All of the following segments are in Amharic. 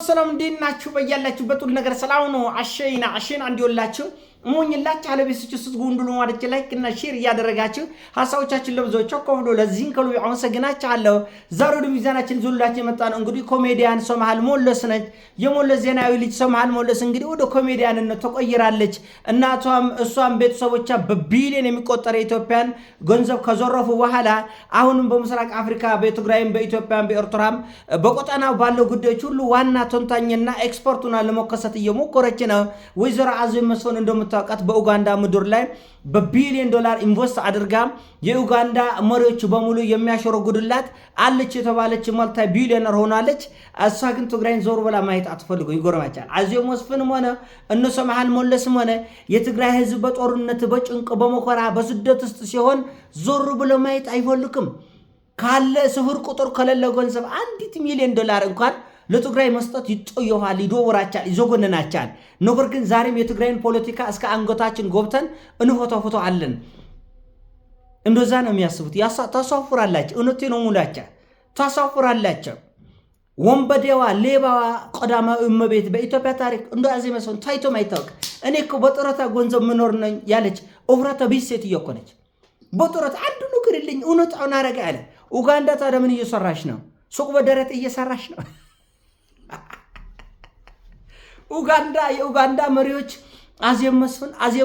ሰላም እንዴናችሁ በያላችሁበት ሁሉ ነገር ሰላም ነው። አሸይና እንዲወላችሁ ሞኝላችሁ አለበስቹ ስትጉንዱሉ ማለት ላይክ እና ሼር ያደረጋችሁ ሐሳቦቻችን ለብዙዎች ኮፍሎ ለዚህን ከሉ አመሰግናችኋለሁ። ዛሬ ወደ ሚዛናችን ዙላችን መጣ ነው። እንግዲህ ኮሜዲያን ሶማሃል ሞለስ ነች። የሞለስ ዜናዊ ልጅ ሶማሃል ሞለስ እንግዲህ ወደ ኮሜዲያንነት ተቆይራለች። እናቷም እሷም ቤተሰቦቿ በቢሊዮን የሚቆጠር ኢትዮጵያን ገንዘብ ከዘረፉ በኋላ አሁንም በምስራቅ አፍሪካ በትግራይም በኢትዮጵያም በኤርትራም በቆጣናው ባለው ጉዳዮች ሁሉ ዋና ተንታኝና ኤክስፐርቱና ለመከሰት እየሞከረች ነው። ወይዘሮ አዜብ መስፍን እንደምታውቃት በኡጋንዳ ምድር ላይ በቢሊዮን ዶላር ኢንቨስት አድርጋ የኡጋንዳ መሪዎች በሙሉ የሚያሸረጉድላት አለች የተባለች መልቲ ቢሊዮነር ሆናለች። እሷ ግን ትግራይን ዞር ብላ ማየት አትፈልጉ። ይጎርማቻል። አዜብ መስፍንም ሆነ እነ ሶማሃል ሞለስም ሆነ የትግራይ ህዝብ በጦርነት በጭንቅ በመከራ በስደት ውስጥ ሲሆን ዞር ብሎ ማየት አይፈልግም። ካለ ስፍር ቁጥር ከሌለ ገንዘብ አንዲት ሚሊዮን ዶላር እንኳን ለትግራይ መስጠት ይጦየዋል፣ ይዶወራቻል፣ ይዞጎነናቻል። ነገር ግን ዛሬም የትግራይን ፖለቲካ እስከ አንገታችን ጎብተን እንፎቶፎቶ አለን። እንደዛ ነው የሚያስቡት። ታሳፍራላችሁ። እውነቴ ነው ሙላቻ ታሳፍራላችሁ። ወንበዴዋ ሌባዋ ቀዳማዊ እመቤት በኢትዮጵያ ታሪክ እንደ አዜብ መስፍን ታይቶ ማይታወቅ። እኔ እኮ በጡረታ ገንዘብ ምኖር ነኝ ያለች ኦፍራታ ቢስ ሴት እየኮነች በጡረታ አንዱ ነገር የለኝ እውነታውን አረጋ ያለ። ኡጋንዳ ታዲያ ምን እየሰራሽ ነው? ሱቅ በደረት እየሰራሽ ነው። የኡጋንዳ መሪዎች አዜብ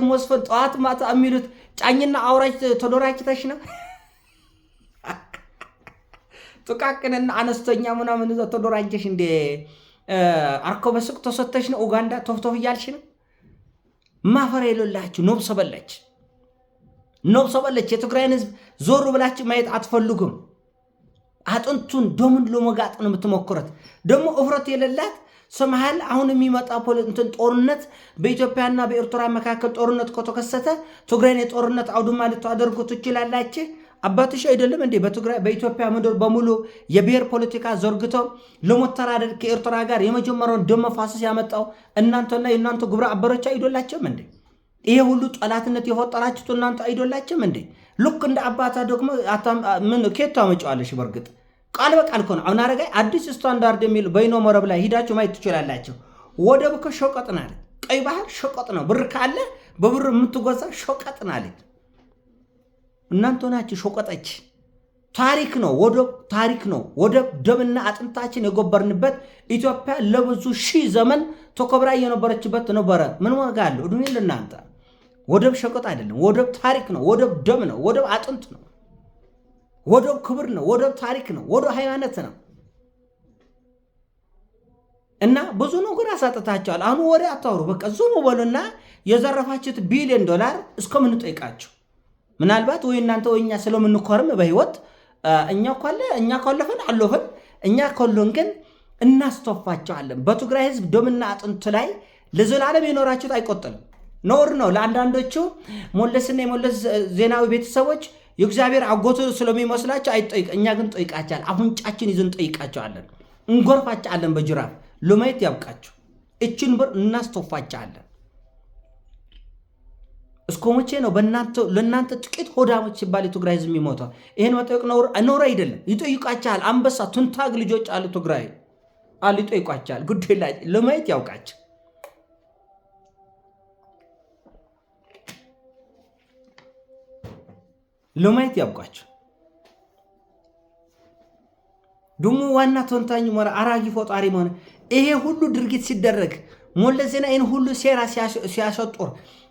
መስፍን ጠዋት ማታ የሚሉት ጫኝና አውራጅ ተዶራጅተሽ ነው። ጥቃቅንና አነስተኛ ምናምን ተዶራጅተሽ እንደ አርኮ በሱቅ ተሰተሽ ነው። ኡጋንዳ ቶፍቶፍ እያልሽ ነው። ማፈር የሌላችሁ ነብሰ በለች። የትግራይን ህዝብ ዞር ብላችሁ ማየት አትፈልጉም። አጥንቱን ደሙን ለመጋጥ ነው የምትሞክሩት። ደግሞ እፍረት የሌላት ሶማሃል አሁን የሚመጣ ጦርነት በኢትዮጵያና በኤርትራ መካከል ጦርነት ከተከሰተ ትግራይን የጦርነት አውድማ ልታደርጉ ትችላላችሁ። አባትሽ አይደለም እንዴ በኢትዮጵያ ምድር በሙሉ የብሔር ፖለቲካ ዘርግተው ለመተራደድ ከኤርትራ ጋር የመጀመሪያውን ደም መፋሰስ ያመጣው እናንተና የእናንተ ግብረ አበሮች አይደላችሁም እንዴ? ይሄ ሁሉ ጠላትነት የፈጠራችሁት እናንተ አይደላችሁም እንዴ? ልክ እንደ አባታ ደግሞ ምን ከታ መጫዋለሽ። በርግጥ ቃል በቃል እኮ ነው። አሁን አረጋይ አዲስ ስታንዳርድ የሚል በይኖ መረብ ላይ ሂዳችሁ ማየት ትችላላችሁ። ወደብ እኮ ሸቀጥ ናለ። ቀይ ባህር ሸቀጥ ነው። ብር ካለ በብር የምትጎዛ ሸቀጥ ናለ። እናንተ ናችሁ ሸቀጠች። ታሪክ ነው ወደብ፣ ታሪክ ነው ወደብ። ደምና አጥንታችን የጎበርንበት ኢትዮጵያ ለብዙ ሺህ ዘመን ተከብራ የነበረችበት ነበረ። ምን ዋጋ አለው? እድሜ ለእናንተ። ወደብ ሸቀጥ አይደለም። ወደብ ታሪክ ነው። ወደብ ደም ነው። ወደብ አጥንት ነው። ወደብ ክብር ነው። ወደብ ታሪክ ነው። ወደብ ሃይማኖት ነው። እና ብዙ ነገር አሳጥታቸዋል። አሁን ወሬ አታውሩ። በቃ ዞም በሉና የዘረፋችሁት ቢሊዮን ዶላር እስከምን ጠይቃችሁ። ምናልባት ወይ እናንተ ወይ እኛ ስለምንኮርም በህይወት እኛ ካለፈን አለፈን። እኛ ኮሎን ግን እናስተፋቸዋለን። በትግራይ ህዝብ ደምና አጥንት ላይ ለዘላለም የኖራችሁት አይቆጠልም። ኖር ነው። ለአንዳንዶቹ ሞለስና የሞለስ ዜናዊ ቤተሰቦች የእግዚአብሔር አጎቱ ስለሚመስላቸው አይጠይቅ። እኛ ግን ጠይቃቻል። አሁንጫችን ይዘን ጠይቃቸዋለን። እንጎርፋቻለን በጅራፍ ለማየት ያብቃችሁ። እችን ብር እናስተፋቻለን። እስከ መቼ ነው ለእናንተ ጥቂት ሆዳሞች ሲባል የትግራይ ህዝብ የሚሞተው? ይሄን መጠየቅ ኖር አይደለም። ይጠይቃቻል። አንበሳ ትንታግ ልጆች አሉ ትግራይ አሉ። ይጠይቃቻል። ጉዳይ ላይ ለማየት ያውቃቸው። ለማየት ያብቃቸው። ደሞ ዋና ተንታኝ ሞራ አራጊ ፈጣሪ ሆነ። ይሄ ሁሉ ድርጊት ሲደረግ ሞለስ ዜናዊን ሁሉ ሴራ ሲያሰጦር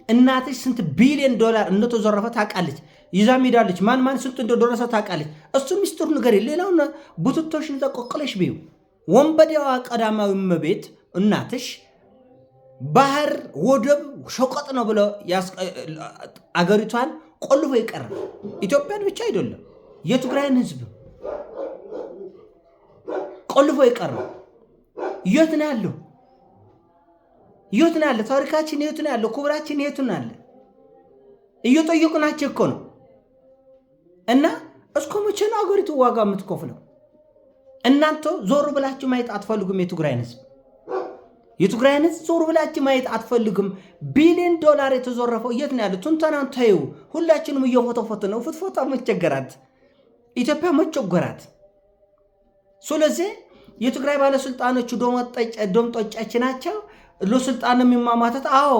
እናትሽ ስንት ቢሊዮን ዶላር እንደተዘረፈ ታውቃለች። ይዛ ሄዳለች። ማን ስንት እንደደረሰ ታውቃለች። እሱ ሚስጥር ነገር ሌላውን ቡትቶሽን ተቆቅለሽ ቢዩ ወንበዴዋ ቀዳማዊ እመቤት እናትሽ ባህር ወደብ ሸቀጥ ነው ብሎ አገሪቷን ቆልፎ ይቀር። ኢትዮጵያን ብቻ አይደለም የትግራይን ህዝብ ቆልፎ ይቀር። የት ነው ያለው? ታሪካችን የት ነው ያለው? ክብራችን የት ነው ያለው? እየጠየቁናቸው እኮ ነው። እና እስከ መቼ ነው አገሪቱ ዋጋ የምትከፍለው? እናንተ ዞር ብላችሁ ማየት አትፈልጉም? የትግራይን ህዝብ ዞር ብላችሁ ማየት አትፈልጉም? ቢሊዮን ዶላር የተዘረፈው የት ነው ያለው? ትንተናን ተይው። ሁላችንም እየፎቶፎቶ ነው። ፍትፎታ መቸገራት ኢትዮጵያ መቸገራት። ስለዚህ የትግራይ ባለስልጣኖቹ ዶምጦጫች ናቸው ለስልጣን የሚማማተት። አዎ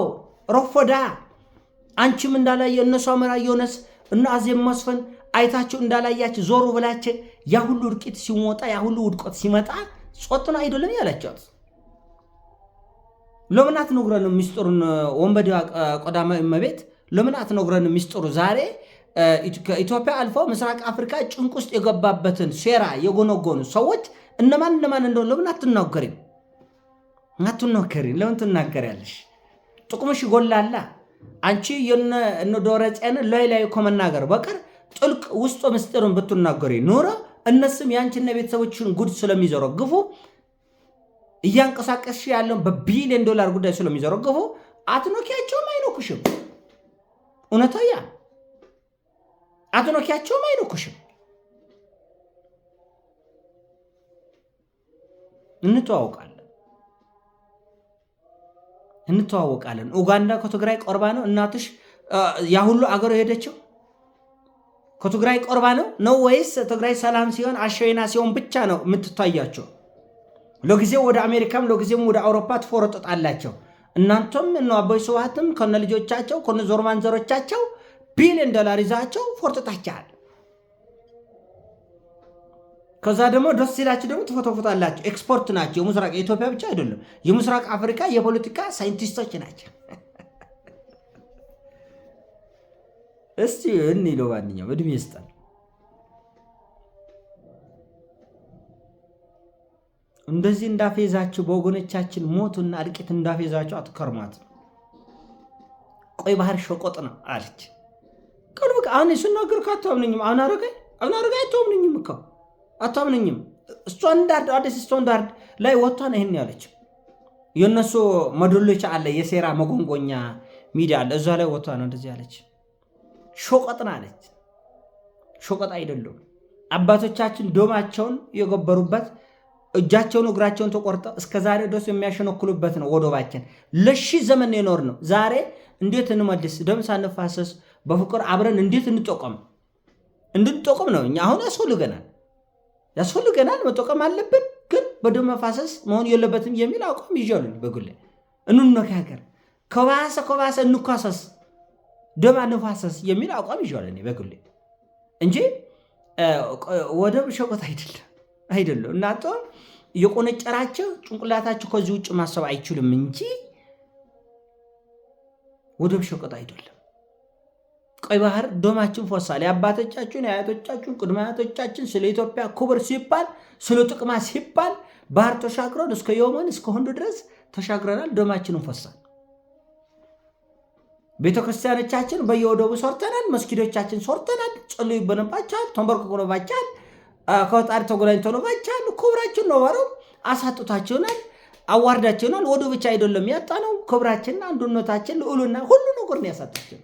ረፎዳ አንቺም እንዳላየ እነሱ አመራ ዮነስ እና አዜብ መስፍን አይታችሁ እንዳላያችሁ ዞሩ ብላችሁ ያ ሁሉ ውድቀት ሲሞጣ ያ ሁሉ ውድቀት ሲመጣ ጾጥና አይደለም ያላችሁት። ለምን አትነግረን ሚስጥሩን? ወንበዴ ቀዳማዊ እመቤት ለምን አትነግረን ሚስጥሩ? ዛሬ ከኢትዮጵያ አልፎ ምስራቅ አፍሪካ ጭንቅ ውስጥ የገባበትን ሴራ የጎነጎኑ ሰዎች እነማን እንደሆነ ለምን አትናገሪም? ለምን ትናገሪያለሽ? ጥቅምሽ ይጎላላ። አንቺ የነ ዶረጤን ላይ ከመናገር በቀር ጥልቅ ውስጥ ምስጢርን ብትናገሪ ኖረ እነሱም ያንቺና ቤተሰቦችን ጉድ ስለሚዘረግፉ እያንቀሳቀስሽ ያለው በቢሊዮን ዶላር ጉዳይ ስለሚዘረግፉ አትኖኪያቸውም አይኖኩሽም። እውነታያ አትኖኪያቸውም አይኖኩሽም። እንተዋወቃለን። ኡጋንዳ ከትግራይ ቆርባ ነው እናትሽ ያ ሁሉ አገሩ ሄደችው ከትግራይ ቆርባ ነው ወይስ ትግራይ ሰላም ሲሆን አሸይና ሲሆን ብቻ ነው የምትታያቸው? ለጊዜው ወደ አሜሪካም ለጊዜውም ወደ አውሮፓ ትፎረጥጣላቸው። እናንተም እነ አቦይ ስብሃትም ከነ ልጆቻቸው ከነ ዞርማን ዘሮቻቸው ቢሊዮን ዶላር ይዛቸው ፎርጥጣቻል። ከዛ ደግሞ ደስ ይላችሁ ደግሞ ትፎቶፎታላችሁ። ኤክስፖርት ናቸው። የምስራቅ ኢትዮጵያ ብቻ አይደለም የምስራቅ አፍሪካ የፖለቲካ ሳይንቲስቶች ናቸው። እስቲ እንይለው ባንኛው እድሜ ይስጣል። እንደዚህ እንዳፈዛችሁ በወገኖቻችን ሞቱና እልቂት እንዳፈዛችሁ አትከርማት። ቆይ ባህር ሸቆጥ ነው አለች። ቀልብ አሁን ሲናገር ካታምነኝም አናረጋይ አታምነኝም እኮ አታምነኝም። ስታንዳርድ አዲስ ስታንዳርድ ላይ ወጣን ይሄን ያለች የነሱ መዶሎች አለ የሴራ መጎንጎኛ ሚዲያ አለ እዛ ላይ ወጣ ነው እንደዚህ ያለች። ሾቀጥና አለች። ሾቀጥ አይደለም። አባቶቻችን ዶማቸውን የገበሩበት እጃቸውን እግራቸውን ተቆርጠው እስከዛሬ ድረስ የሚያሸነክሉበት ነው ወዶባችን። ለሺህ ዘመን የኖር ነው። ዛሬ እንዴት እንመልስ? ደም ሳንፋሰስ በፍቅር አብረን እንዴት እንድንጠቀም ነው። እኛ አሁን ያስፈልገናል መጠቀም አለብን። ግን በደም መፋሰስ መሆን የለበትም የሚል አቋም ይዣሉኝ። በግሌ እንነጋገር፣ ከባሰ እንኳሰስ፣ ደም አንፋሰስ የሚል አቋም ይዣለኝ በግሌ እንጂ ወደብ ሸቆጥ አይደለም። እናንተ የቆነጨራቸው ጭንቅላታቸው ከዚህ ውጭ ማሰብ አይችልም እንጂ ወደብ ሸቆጥ አይደለም። ቀይ ባህር ደማችን ፈሳል። የአባቶቻችን የአያቶቻችን ቅድመ አያቶቻችን ስለ ኢትዮጵያ ክብር ሲባል ስለ ጥቅማ ሲባል ባህር ተሻግረን እስከ የመን እስከ ህንድ ድረስ ተሻግረናል። ደማችንን ፈሳል። ቤተክርስቲያኖቻችን በየወደቡ ሰርተናል። መስጊዶቻችን ሰርተናል። ጸልዩ ይበነባቻል። ተንበርክኮባቻል። ከወጣሪ ተጎላኝተውባቻል። ክብራችን ነው ወረው አሳጥታችሁናል። አዋርዳችሁናል። ወደ ብቻ አይደለም ያጣነው ክብራችን፣ አንድነታችን፣ ልዑልና ሁሉ ነገር ነው ያሳጣችሁ።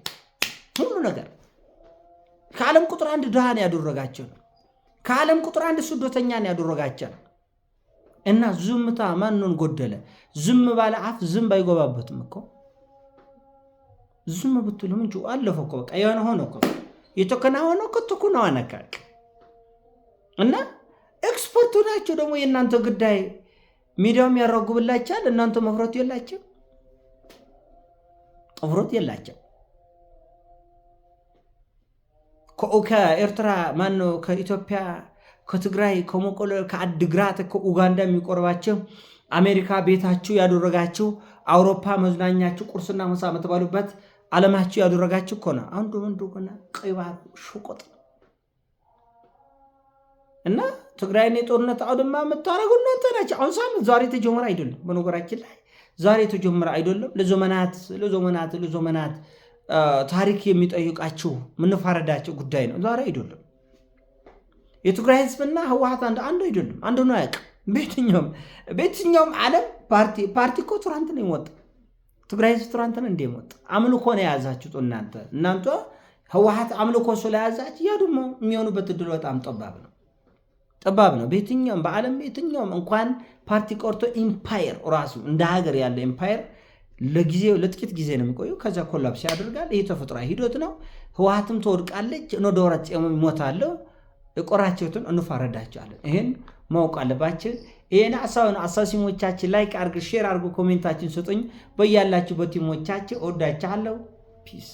ሁሉ ነገር ከዓለም ቁጥር 1 ድሃን ያደረጋቸው ከዓለም ቁጥር 1 ስደተኛን ያደረጋቸው እና ዝምታ ማንን ጎደለ? ዝም ባለ አፍ ዝም ባይገባበትም እኮ ዝም ብትሉ ምን ጁ አለፈው እኮ በቃ የሆነ ሆኖ እኮ የተከናወነው ከተከናወነ ነካክ እና ኤክስፐርቱ ናቸው። ደግሞ የእናንተ ጉዳይ ሚዲያውም ያራጉብላችኋል። እናንተ መፍረት የላችሁ ጥፍሮት የላችሁ። ከኤርትራ ማነው ከኢትዮጵያ ከትግራይ ከመቀለ ከአድግራት ከኡጋንዳ የሚቆርባቸው አሜሪካ ቤታችሁ ያደረጋችሁ አውሮፓ መዝናኛችሁ ቁርስና ምሳ የምትበሉበት ዓለማችሁ ያደረጋችሁ እኮ ነው። አንዱ ገና ቀይ ባህር ሸቆጥ እና ትግራይን የጦርነት አውድማ የምታረጉ እናንተ ናችሁ። አሁን ሳምንት ዛሬ ተጀመረ አይደለም። በነገራችን ላይ ዛሬ ተጀመረ አይደለም። ለዘመናት ታሪክ የሚጠይቃችሁ ምንፋረዳቸው ጉዳይ ነው። ዛሬ አይደለም። የትግራይ ህዝብና ህወሓት አንዱ አይደለም። አንዱ ነው ያውቅ። በየትኛውም ዓለም ፓርቲ እኮ ትናንት ነው የወጣ። ትግራይ ህዝብ ትናንት ነው እንደወጣ አምልኮ ነው የያዛችሁት እናንተ ህወሓት አምልኮ ስለያዛችሁ ያ ደግሞ የሚሆኑበት እድል በጣም ጠባብ ነው። በየትኛውም በዓለም በየትኛውም እንኳን ፓርቲ ቆርቶ ኢምፓየር ራሱ እንደ ሀገር ያለ ኢምፓየር ለጥቂት ጊዜ ነው የሚቆየው። ከዛ ኮላፕስ ያደርጋል። ይሄ ተፈጥሯዊ ሂደት ነው። ህወሓትም ትወድቃለች። ዶረት ይሞታል። የቆራቸውትን እንፋረዳቸዋለን። ይሄን ማወቅ አለባችሁ። ይሄን አሳሲሞቻችን ላይክ አርጉ ሼር አርጉ ኮሜንታችን ስጡኝ በያላችሁ በቲሞቻችሁ ወዳችኋለሁ ፒስ